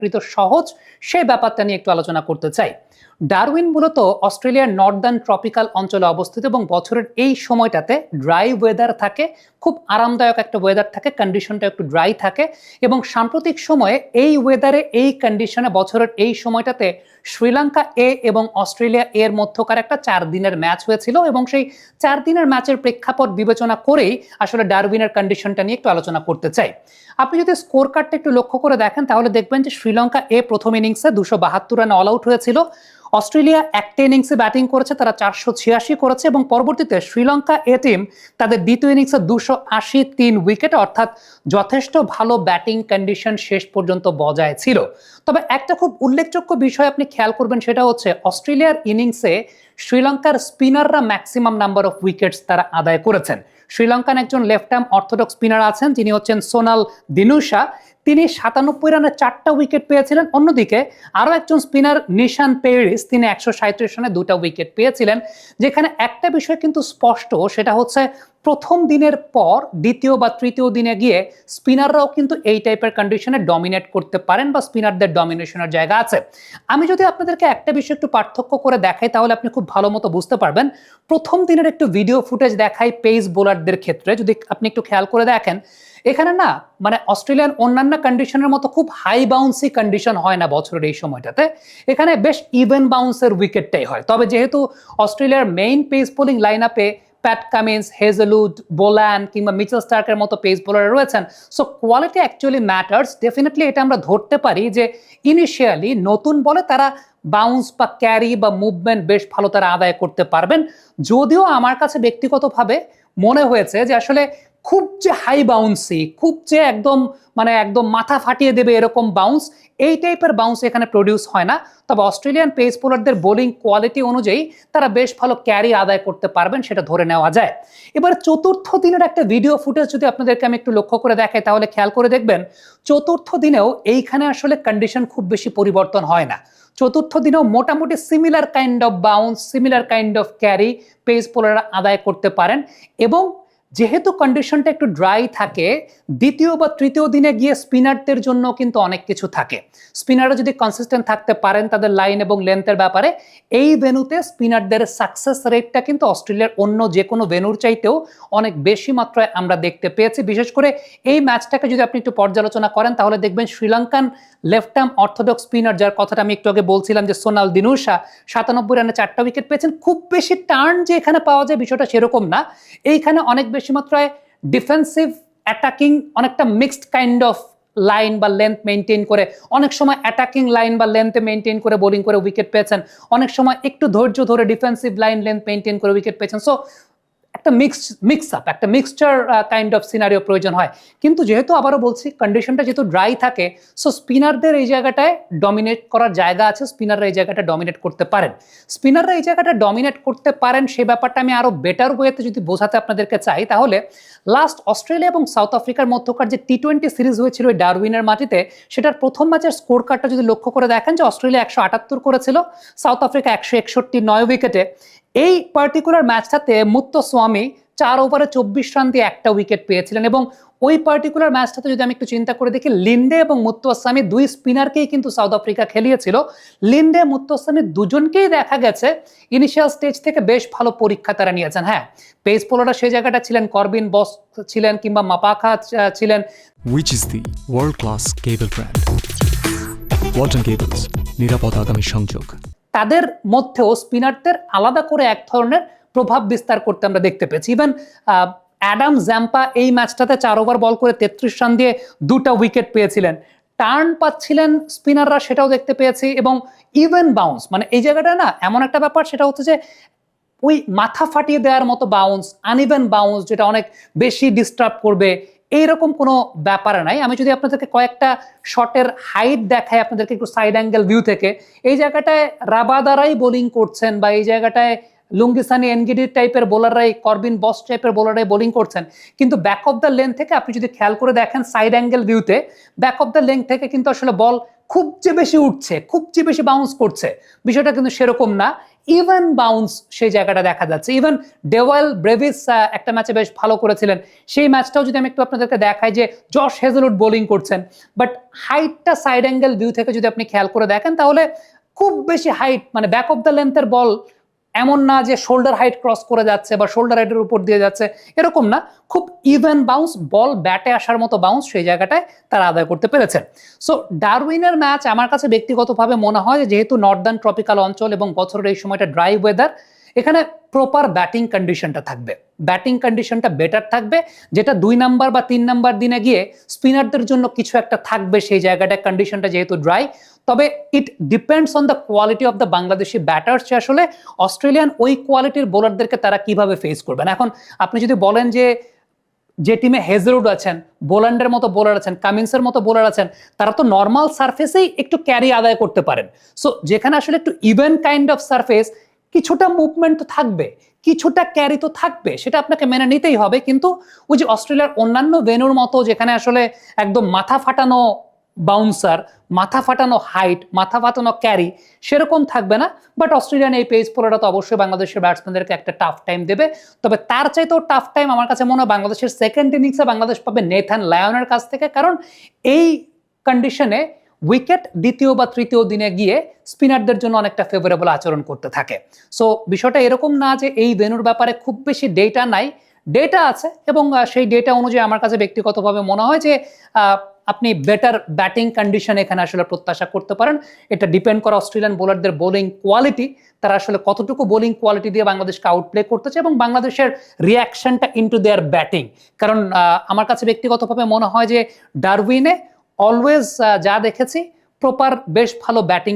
অপেক্ষাকৃত সহজ সেই ব্যাপারটা নিয়ে একটু আলোচনা করতে চাই। ডারউইন মূলত অস্ট্রেলিয়ার নর্দার্ন ট্রপিক্যাল অঞ্চলে অবস্থিত এবং বছরের এই সময়টাতে ড্রাই ওয়েদার থাকে, খুব আরামদায়ক একটা ওয়েদার থাকে, কন্ডিশনটা একটু ড্রাই থাকে এবং সাম্প্রতিক সময়ে এই ওয়েদারে এই কন্ডিশনে বছরের এই সময়টাতে শ্রীলঙ্কা এ এবং অস্ট্রেলিয়া এর মধ্যকার একটা 4 দিনের ম্যাচ হয়েছিল এবং সেই 4 দিনের ম্যাচের প্রেক্ষাপট বিবেচনা করেই আসলে ডারউইনের কন্ডিশনটা নিয়ে একটু আলোচনা করতে চাই। আপনি যদি স্কোর কার্ডটা একটু লক্ষ্য করে দেখেন তাহলে দেখবেন যে শ্রীলঙ্কা এ প্রথম ইনিংসে 272 রানে অল আউট হয়েছিল। অস্ট্রেলিয়া একটা ইনিংসে ব্যাটিং করেছে, তারা 486 করেছে এবং পরবর্তীতে শ্রীলঙ্কা এ টিম তাদের দ্বিতীয় ইনিংসে 283 উইকেটে, অর্থাৎ যথেষ্ট ভালো ব্যাটিং কন্ডিশন শেষ পর্যন্ত বজায় ছিল। তবে একটা খুব উল্লেখযোগ্য বিষয় আপনি খেয়াল করবেন, সেটা হচ্ছে অস্ট্রেলিয়ার ইনিংসে শ্রীলঙ্কার স্পিনাররা ম্যাক্সিমাম নাম্বার অফ উইকেটস তারা আদায় করেছেন। শ্রীলঙ্কান একজন লেফট আর্ম অর্থোডক্স স্পিনার আছেন, যিনি হচ্ছেন সোনাল দিনুশা, তিনি 97 রানে 4টা উইকেট পেয়েছিলেন। অন্যদিকে আরও একজন স্পিনার নিশান পেরিস, তিনি 137 রানে 2টা উইকেট পেয়েছিলেন। যেখানে একটা বিষয় কিন্তু স্পষ্ট, সেটা হচ্ছে প্রথম দিনের পর দ্বিতীয় বা তৃতীয় দিনে গিয়ে স্পিনাররাও কিন্তু এই টাইপের কন্ডিশনে ডমিনেট করতে পারেন বা স্পিনারদের ডমিনেশনের জায়গা আছে। আমি যদি আপনাদেরকে একটা বিষয় একটু পার্থক্য করে দেখাই তাহলে আপনি খুব ভালো মতো বুঝতে পারবেন। প্রথম দিনের একটু ভিডিও ফুটেজ দেখাই পেস বোলারদের ক্ষেত্রে, যদি আপনি একটু খেয়াল করে দেখেন, এখানে না মানে অস্ট্রেলিয়ান অন্যান্য কন্ডিশনের মতো খুব হাই বাউন্সি কন্ডিশন হয় না বছরের এই সময়টাতে। এখানে বেশ ইভেন বাউন্সের উইকেটটাই হয়। তবে যেহেতু অস্ট্রেলিয়ার মেইন পেস বোলিং লাইন আপে প্যাট কামিন্স, হেজেলউড, বোল্যান্ড কিংবা মিচেল স্টার্কের মতো পেস বোলার রয়েছেন, so quality actually matters. Definitely এটা আমরা ধরতে পারি যে ইনিশিয়ালি নতুন বলে তারা বাউন্স বা ক্যারি বা মুভমেন্ট বেশ ভালো তারা আদায় করতে পারবেন। যদিও আমার কাছে ব্যক্তিগতভাবে মনে হয়েছে যে আসলে খুব যে হাই বাউন্সি, খুব যে একদম একদম মাথা ফাটিয়ে দেবে এরকম বাউন্স, এই টাইপের বাউন্স এখানে প্রডিউস হয় না। তবে অস্ট্রেলিয়ান পেস বোলারদের বোলিং কোয়ালিটি অনুযায়ী তারা বেশ ভালো ক্যারি আদায় করতে পারবেন, সেটা ধরে নেওয়া যায়। এবার চতুর্থ দিনের একটা ভিডিও ফুটেজ যদি আপনাদেরকে আমি একটু লক্ষ্য করে দেখাই তাহলে খেয়াল করে দেখবেন চতুর্থ দিনেও এইখানে আসলে কন্ডিশন খুব বেশি পরিবর্তন হয় না। চতুর্থ দিনেও মোটামুটি similar kind of bounce, similar kind of carry pace বোলাররা আদায় করতে পারেন এবং যেহেতু কন্ডিশনটা একটু ড্রাই থাকে, দ্বিতীয় বা তৃতীয় দিনে গিয়ে স্পিনারদের জন্য কিন্তু অনেক কিছু থাকে। স্পিনাররা যদি কনসিস্টেন্ট থাকতে পারেন তাদের লাইন এবং লেন্থের ব্যাপারে, এই ভেন্যুতে স্পিনারদের সাকসেস রেটটা কিন্তু অস্ট্রেলিয়ার অন্য যে কোনো ভেন্যুর চাইতেও অনেক বেশি মাত্রায় আমরা দেখতে পেয়েছি। বিশেষ করে এই ম্যাচটাকে যদি আপনি একটু পর্যালোচনা করেন তাহলে দেখবেন Sri Lankan left arm orthodox spinner, যার কথাটা আমি একটু আগে বলছিলাম যে সোনাল দিনুশা, 97 রানে 4টা উইকেট পেয়েছেন। খুব বেশি টার্ন যে এখানে পাওয়া যায় বিষয়টা সেরকম না। এইখানে অনেক বেশি মাত্রায় ডিফেন্সিভ অ্যাটাকিং, অনেকটা মিক্সড কাইন্ড অফ লাইন বা লেন্থ মেনটেন করে, অনেক সময় অ্যাটাকিং লাইন বা লেন্থে মেনটেন করে বোলিং করে উইকেট পেয়েছেন, অনেক সময় একটু ধৈর্য ধরে ডিফেন্সিভ লাইন লেন্থ মেনটেন করে উইকেট পেয়েছেন। সো একটা একটা মিক্সচার কাইন্ড অফ সিনারিও প্রয়োজন হয়। কিন্তু যেহেতু আবারও বলছি কন্ডিশনটা যেহেতু ড্রাই থাকে, সো স্পিনারদের এই জায়গাটায় ডমিনেট করার জায়গা আছে, স্পিনাররা এই জায়গাটা ডমিনেট করতে পারেন। স্পিনাররা এই জায়গাটা ডমিনেট করতে পারেন সেই ব্যাপারটা আমি আরও বেটার ওয়েতে যদি বোঝাতে আপনাদেরকে চাই তাহলে লাস্ট অস্ট্রেলিয়া এবং সাউথ আফ্রিকার মধ্যকার যে টি-20 সিরিজ হয়েছিল ওই ডারউইনের মাটিতে, সেটার প্রথম ম্যাচের স্কোর কার্ডটা যদি লক্ষ্য করে দেখেন যে অস্ট্রেলিয়া 178 করেছিল, সাউথ আফ্রিকা 161, 9 উইকেটে। এই পার্টিকুলার ম্যাচটাতে মুত্তুস্বামী 4 ওভারে 24 রান দিয়ে একটা উইকেট পেয়েছিলেন এবং ওই পার্টিকুলার ম্যাচটাতে যদি আমি একটু চিন্তা করে দেখি, লিন্ডে এবং মুত্তুস্বামী দুই স্পিনারকেই কিন্তু সাউথ আফ্রিকা খেলিয়েছিল। লিন্ডে, মুত্তুস্বামী দুজনকেই দেখা গেছে ইনিশিয়াল স্টেজ থেকে বেশ ভালো পরীক্ষা তারা নিয়েছেন। হ্যাঁ, পেস বোলাররা সেই জায়গাটা ছিলেন, করবিন বস ছিলেন কিংবা মাপাখা ছিলেন। Which is the world class cable brand? Walton Cables, নিরাপদ আগামী সংযোগ। তাদের মধ্যেও স্পিনারদের আলাদা করে এক ধরনের প্রভাব বিস্তার করতে আমরা দেখতে পেয়েছি। ইভেন অ্যাডাম জ্যাম্পা এই ম্যাচটাতে 4 ওভার বল করে 33 রান দিয়ে 2টা উইকেট পেয়েছিলেন। টার্ন পাচ্ছিলেন স্পিনাররা, সেটাও দেখতে পেয়েছি। এবং ইভেন বাউন্স, এই জায়গাটা না এমন একটা ব্যাপার, সেটা হচ্ছে যে ওই মাথা ফাটিয়ে দেওয়ার মতো বাউন্স, আনইভেন বাউন্স যেটা অনেক বেশি ডিস্টার্ব করবে, এইরকম কোনো ব্যাপার নাই। আমি যদি আপনাদেরকে কয়েকটা শটের হাইট দেখাই আপনাদেরকে একটু সাইড অ্যাঙ্গেল ভিউ থেকে, এই জায়গাটায় রাবাদারাই বোলিং করছেন বা এই জায়গাটায় লুঙ্গিসানি এনগিডি টাইপের বোলাররাই, করবিন বস টাইপের বোলাররাই বোলিং করছেন। কিন্তু ব্যাক অফ দ্য লেন থেকে আপনি যদি খেয়াল করে দেখেন সাইড অ্যাঙ্গেল ভিউতে, ব্যাক অফ দ্য লেন থেকে কিন্তু আসলে বল খুব যে বেশি উঠছে, খুব যে বেশি বাউন্স করছে, বিষয়টা কিন্তু সেরকম না। ইভেন বাউন্স সেই জায়গাটা দেখা যাচ্ছে। ইভেন ডেওয়েল ব্রেভিস একটা ম্যাচে বেশ ভালো করেছিলেন, সেই ম্যাচটাও যদি আমি একটু আপনাদেরকে দেখাই যে জশ হেজেলউড বোলিং করছেন, বাট হাইটটা সাইড অ্যাঙ্গেল ভিউ থেকে যদি আপনি খেয়াল করে দেখেন তাহলে খুব বেশি হাইট মানে ব্যাক অফ দ্য লেন্থের বল এমন না যে শোল্ডার হাইট ক্রস করে যাচ্ছে বা শোল্ডার হাইটের উপর দিয়ে যাচ্ছে, এরকম না, খুব ইভেন বাউন্স, বল ব্যাটে আসার মতো বাউন্স সেই জায়গাটায় তারা আদায় করতে পেরেছেন। সো ডারউইনের ম্যাচ আমার কাছে ব্যক্তিগতভাবে মনে হয় যে যেহেতু নর্দার্ন ট্রপিক্যাল অঞ্চল এবং বছরের এই সময়টা ড্রাই ওয়েদার, এখানে প্রপার ব্যাটিং কন্ডিশনটা থাকবে, ব্যাটিং কন্ডিশনটা বেটার থাকবে, যেটা 2 নাম্বার বা 3 নাম্বার দিনে গিয়ে স্পিনারদের জন্য কিছু একটা থাকবে সেই জায়গাটায়, কন্ডিশনটা যেহেতু ড্রাই। তবে it depends on the quality of the Bangladeshi batters, যে আসলে অস্ট্রেলিয়ান ওই কোয়ালিটির বোলারদেরকে তারা কিভাবে ফেস করবেন। এখন আপনি যদি বলেন যে টিমে হেজেলউড আছেন, বোল্যান্ডের মতো বোলার আছেন, কামিন্সের মতো বোলার আছেন, তারা তো নর্মাল সারফেসেই একটু ক্যারি আদায় করতে পারেন। সো যেখানে আসলে একটু ইভেন কাইন্ড অফ সারফেস, কিছুটা মুভমেন্ট তো থাকবে, কিছুটা ক্যারি তো থাকবে, সেটা আপনাকে মেনে নিতেই হবে। কিন্তু ওই যে অস্ট্রেলিয়ার অন্যান্য ভেন্যুর মতো যেখানে আসলে একদম মাথা ফাটানো বাউন্সার, মাথা ফাটানো হাইট, মাথা ফাটানো ক্যারি, সেরকম থাকবে না। বাট অস্ট্রেলিয়ান এই পেস বোলাররা তো অবশ্যই বাংলাদেশের ব্যাটসম্যানদেরকে একটা টাফ টাইম দেবে। তবে তার চাইতেও টাফ টাইম আমার কাছে মনে হয় বাংলাদেশের সেকেন্ড ইনিংসে বাংলাদেশ পাবে নেথান লায়নের কাছ থেকে, কারণ এই কন্ডিশনে উইকেট দ্বিতীয় বা তৃতীয় দিনে গিয়ে স্পিনারদের জন্য অনেকটা ফেভারেবল আচরণ করতে থাকে। সো বিষয়টা এরকম না যে এই ভেন্যুর ব্যাপারে খুব বেশি ডেটা নাই, ডেটা আছে, এবং সেই ডেটা অনুযায়ী আমার কাছে ব্যক্তিগতভাবে মনে হয় যে আপনি বেটার ব্যাটিং কন্ডিশন এখানে আসলে প্রত্যাশা করতে পারেন। এটা ডিপেন্ড করে অস্ট্রেলিয়ান বোলারদের বোলিং কোয়ালিটি, তারা আসলে কতটুকু বোলিং কোয়ালিটি দিয়ে বাংলাদেশকে আউটপ্লে করতেছে এবং বাংলাদেশের রিয়াকশনটা ইনটু দেয়ার ব্যাটিং। কারণ আমার কাছে ব্যক্তিগতভাবে মনে হয় যে ডারউইনে অলওয়েজ যা দেখেছি প্রপার বেশ ভালো ব্যাটিং